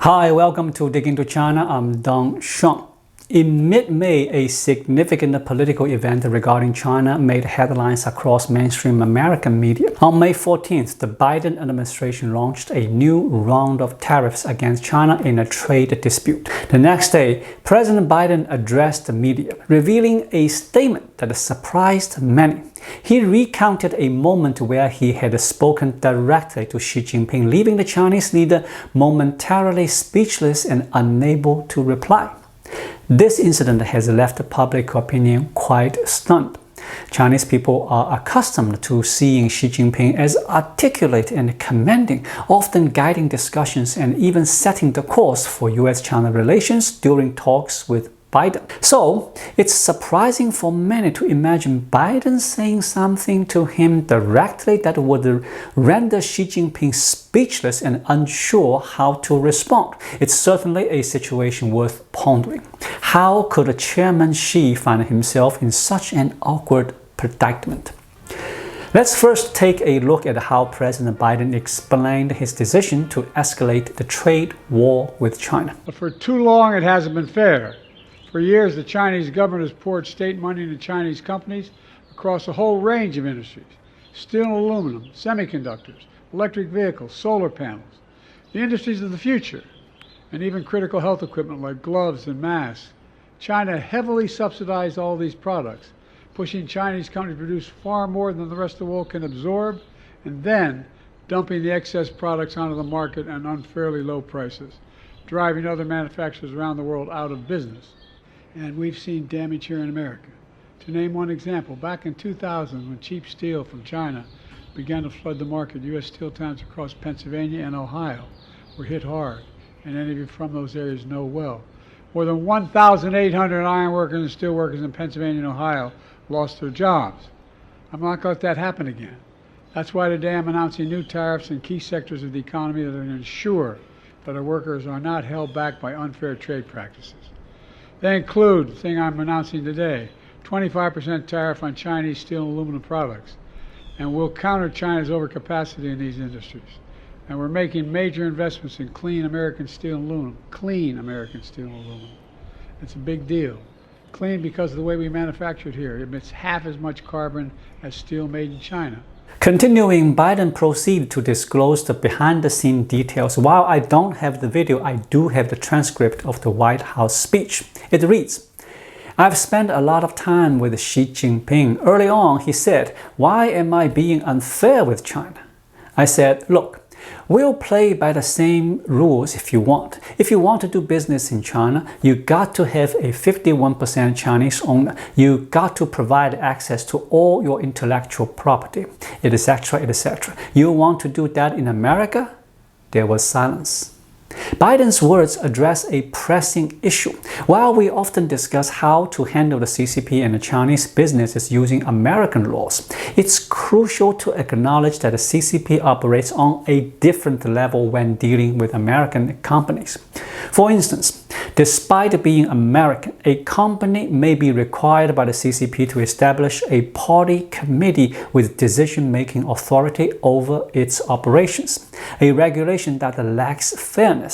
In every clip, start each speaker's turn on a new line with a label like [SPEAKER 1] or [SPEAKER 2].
[SPEAKER 1] Hi, welcome to Dig Into China. I'm Dong Sheng. In mid-May, a significant political event regarding China made headlines across mainstream American media. On May 14th, the Biden administration launched a new round of tariffs against China in a trade dispute. The next day, President Biden addressed the media, revealing a statement that surprised many. He recounted a moment where he had spoken directly to Xi Jinping, leaving the Chinese leader momentarily speechless and unable to reply. This incident has left public opinion quite stunned. Chinese people are accustomed to seeing Xi Jinping as articulate and commanding, often guiding discussions and even setting the course for US-China relations during talks with Biden. So, it's surprising for many to imagine Biden saying something to him directly that would render Xi Jinping speechless and unsure how to respond. It's certainly a situation worth pondering. How could Chairman Xi find himself in such an awkward predicament? Let's first take a look at how President Biden explained his decision to escalate the trade war with China.
[SPEAKER 2] For too long, it hasn't been fair. For years, the Chinese government has poured state money into Chinese companies across a whole range of industries: steel and aluminum, semiconductors, electric vehicles, solar panels, the industries of the future, and even critical health equipment like gloves and masks. China heavily subsidized all these products, pushing Chinese companies to produce far more than the rest of the world can absorb, and then dumping the excess products onto the market at unfairly low prices, driving other manufacturers around the world out of business. And we've seen damage here in America. To name one example, back in 2000, when cheap steel from China began to flood the market, U.S. steel towns across Pennsylvania and Ohio were hit hard, and any of you from those areas know well. More than 1,800 iron workers and steel workers in Pennsylvania and Ohio lost their jobs. I'm not going to let that happen again. That's why today I'm announcing new tariffs in key sectors of the economy that are going to ensure that our workers are not held back by unfair trade practices. They include, the thing I'm announcing today, 25% tariff on Chinese steel and aluminum products, and we'll counter China's overcapacity in these industries. And we're making major investments in clean American steel and aluminum. Clean American steel and aluminum. It's a big deal. Clean because of the way we manufacture it here. It emits half as much carbon as steel made in China.
[SPEAKER 1] Continuing, Biden proceeded to disclose the behind-the-scenes details. While I don't have the video, I do have the transcript of the White House speech. It reads, "I've spent a lot of time with Xi Jinping. Early on, he said, 'Why am I being unfair with China?' I said, 'Look, we'll play by the same rules if you want. If you want to do business in China, you got to have a 51% Chinese owner. You got to provide access to all your intellectual property, etc., etc. You want to do that in America?' There was silence." Biden's words address a pressing issue. While we often discuss how to handle the CCP and the Chinese businesses using American laws, it's crucial to acknowledge that the CCP operates on a different level when dealing with American companies. For instance, despite being American, a company may be required by the CCP to establish a party committee with decision-making authority over its operations, a regulation that lacks fairness.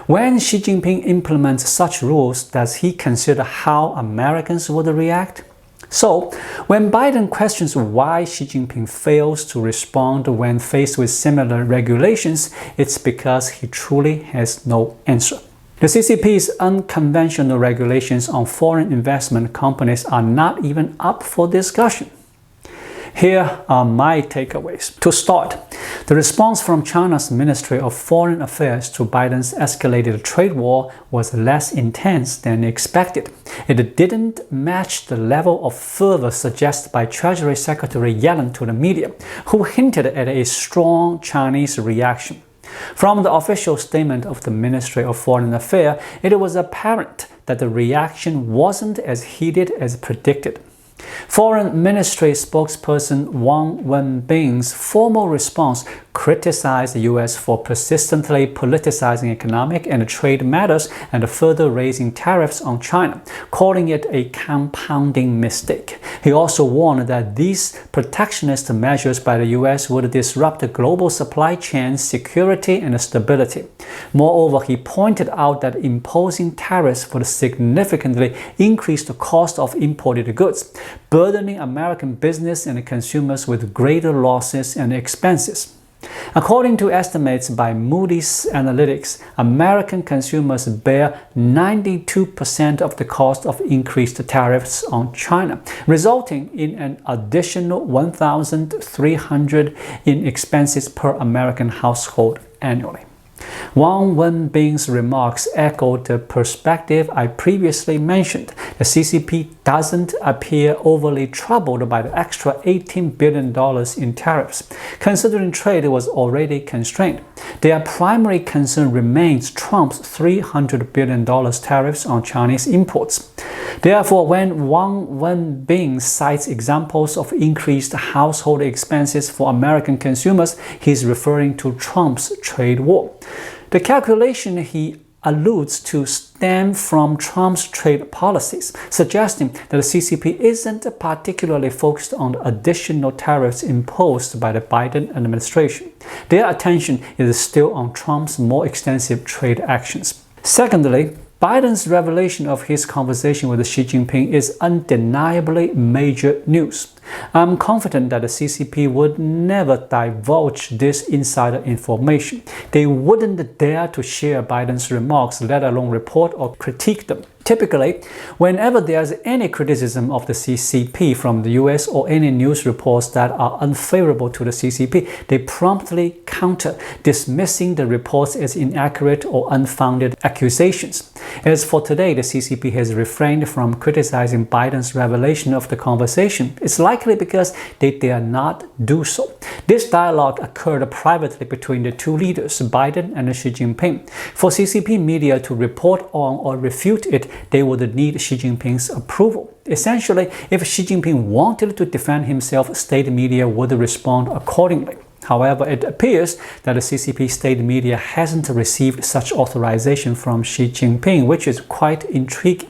[SPEAKER 1] When Xi Jinping implements such rules, does he consider how Americans would react? So, when Biden questions why Xi Jinping fails to respond when faced with similar regulations, it's because he truly has no answer. The CCP's unconventional regulations on foreign investment companies are not even up for discussion. Here are my takeaways. To start, the response from China's Ministry of Foreign Affairs to Biden's escalated trade war was less intense than expected. It didn't match the level of fervor suggested by Treasury Secretary Yellen to the media, who hinted at a strong Chinese reaction. From the official statement of the Ministry of Foreign Affairs, it was apparent that the reaction wasn't as heated as predicted. Foreign Ministry spokesperson Wang Wenbing's formal response criticized the U.S. for persistently politicizing economic and trade matters and further raising tariffs on China, calling it a compounding mistake. He also warned that these protectionist measures by the U.S. would disrupt global supply chain security and stability. Moreover, he pointed out that imposing tariffs would significantly increase the cost of imported goods, burdening American business and consumers with greater losses and expenses. According to estimates by Moody's Analytics, American consumers bear 92% of the cost of increased tariffs on China, resulting in an additional $1,300 in expenses per American household annually. Wang Wenbing's remarks echoed the perspective I previously mentioned. The CCP doesn't appear overly troubled by the extra $18 billion in tariffs, considering trade was already constrained. Their primary concern remains Trump's $300 billion tariffs on Chinese imports. Therefore, when Wang Wenbing cites examples of increased household expenses for American consumers, he's referring to Trump's trade war. The calculation he alludes to stem from Trump's trade policies, suggesting that the CCP isn't particularly focused on additional tariffs imposed by the Biden administration. Their attention is still on Trump's more extensive trade actions. Secondly, Biden's revelation of his conversation with Xi Jinping is undeniably major news. I'm confident that the CCP would never divulge this insider information. They wouldn't dare to share Biden's remarks, let alone report or critique them. Typically, whenever there's any criticism of the CCP from the US or any news reports that are unfavorable to the CCP, they promptly counter, dismissing the reports as inaccurate or unfounded accusations. As for today, the CCP has refrained from criticizing Biden's revelation of the conversation. It's likely because they dare not do so. This dialogue occurred privately between the two leaders, Biden and Xi Jinping. For CCP media to report on or refute it, they would need Xi Jinping's approval. Essentially, if Xi Jinping wanted to defend himself, state media would respond accordingly. However, it appears that the CCP state media hasn't received such authorization from Xi Jinping, which is quite intriguing.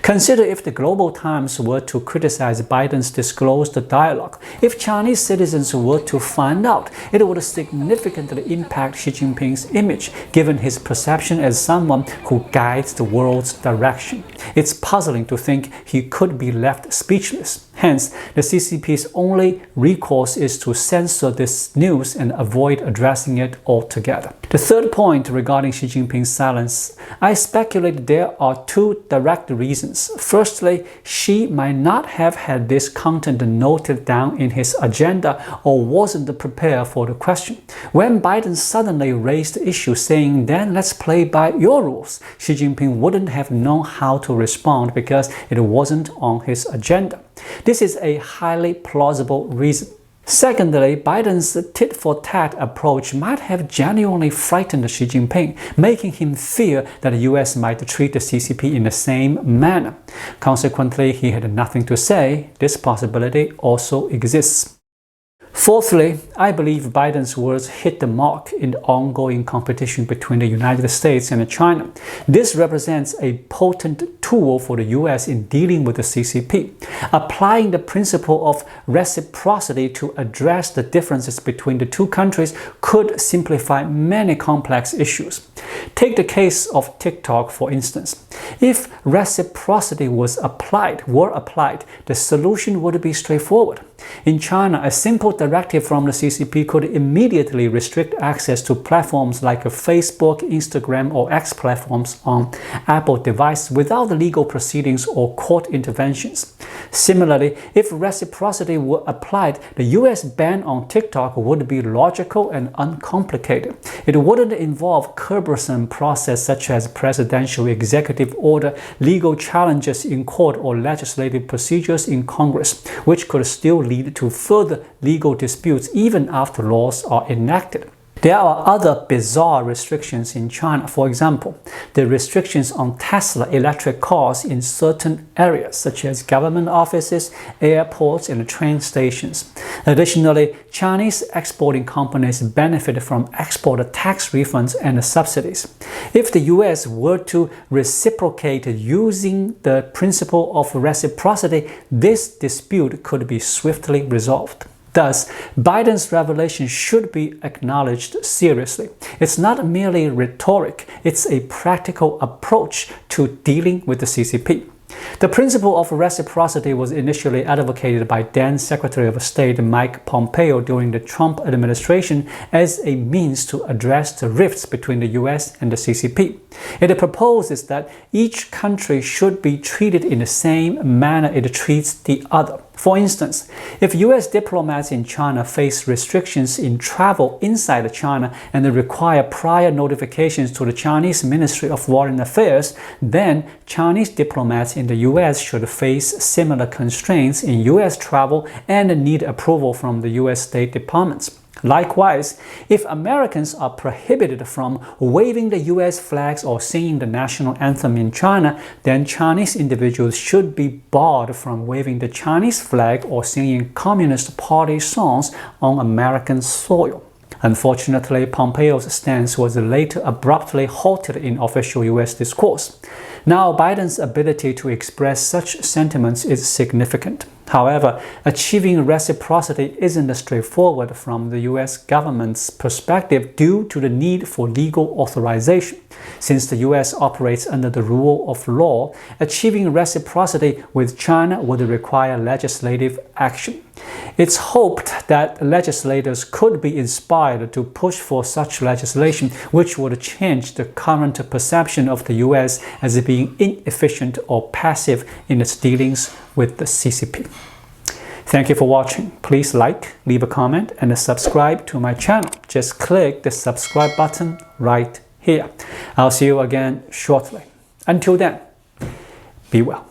[SPEAKER 1] Consider if the Global Times were to criticize Biden's disclosed dialogue. If Chinese citizens were to find out, it would significantly impact Xi Jinping's image, given his perception as someone who guides the world's direction. It's puzzling to think he could be left speechless. Hence, the CCP's only recourse is to censor this news and avoid addressing it altogether. The third point regarding Xi Jinping's silence, I speculate there are two direct reasons. Firstly, Xi might not have had this content noted down in his agenda or wasn't prepared for the question. When Biden suddenly raised the issue saying, "Then let's play by your rules," Xi Jinping wouldn't have known how to respond because it wasn't on his agenda. This is a highly plausible reason. Secondly, Biden's tit-for-tat approach might have genuinely frightened Xi Jinping, making him fear that the US might treat the CCP in the same manner. Consequently, he had nothing to say. This possibility also exists. Fourthly, I believe Biden's words hit the mark in the ongoing competition between the United States and China. This represents a potent tool for the US in dealing with the CCP. Applying the principle of reciprocity to address the differences between the two countries could simplify many complex issues. Take the case of TikTok, for instance. If reciprocity were applied, the solution would be straightforward. In China, a simple directive from the CCP could immediately restrict access to platforms like Facebook, Instagram, or X platforms on Apple devices without legal proceedings or court interventions. Similarly, if reciprocity were applied, the US ban on TikTok would be logical and uncomplicated. It wouldn't involve cumbersome process such as presidential executive order, legal challenges in court, or legislative procedures in Congress, which could still lead to further legal disputes even after laws are enacted. There are other bizarre restrictions in China. For example, the restrictions on Tesla electric cars in certain areas, such as government offices, airports, and train stations. Additionally, Chinese exporting companies benefit from exporter tax refunds and subsidies. If the US were to reciprocate using the principle of reciprocity, this dispute could be swiftly resolved. Thus, Biden's revelation should be acknowledged seriously. It's not merely rhetoric, it's a practical approach to dealing with the CCP. The principle of reciprocity was initially advocated by then Secretary of State Mike Pompeo during the Trump administration as a means to address the rifts between the US and the CCP. It proposes that each country should be treated in the same manner it treats the other. For instance, if US diplomats in China face restrictions in travel inside China and they require prior notifications to the Chinese Ministry of Foreign Affairs, then Chinese diplomats in the US should face similar constraints in US travel and need approval from the US State Departments. Likewise, if Americans are prohibited from waving the US flags or singing the national anthem in China, then Chinese individuals should be barred from waving the Chinese flag or singing Communist Party songs on American soil. Unfortunately, Pompeo's stance was later abruptly halted in official US discourse. Now, Biden's ability to express such sentiments is significant. However, achieving reciprocity isn't straightforward from the US government's perspective due to the need for legal authorization. Since the US operates under the rule of law, achieving reciprocity with China would require legislative action. It's hoped that legislators could be inspired to push for such legislation, which would change the current perception of the US as being inefficient or passive in its dealings with the CCP. Thank you for watching. Please like, leave a comment, and subscribe to my channel. Just click the subscribe button right here. I'll see you again shortly. Until then, be well.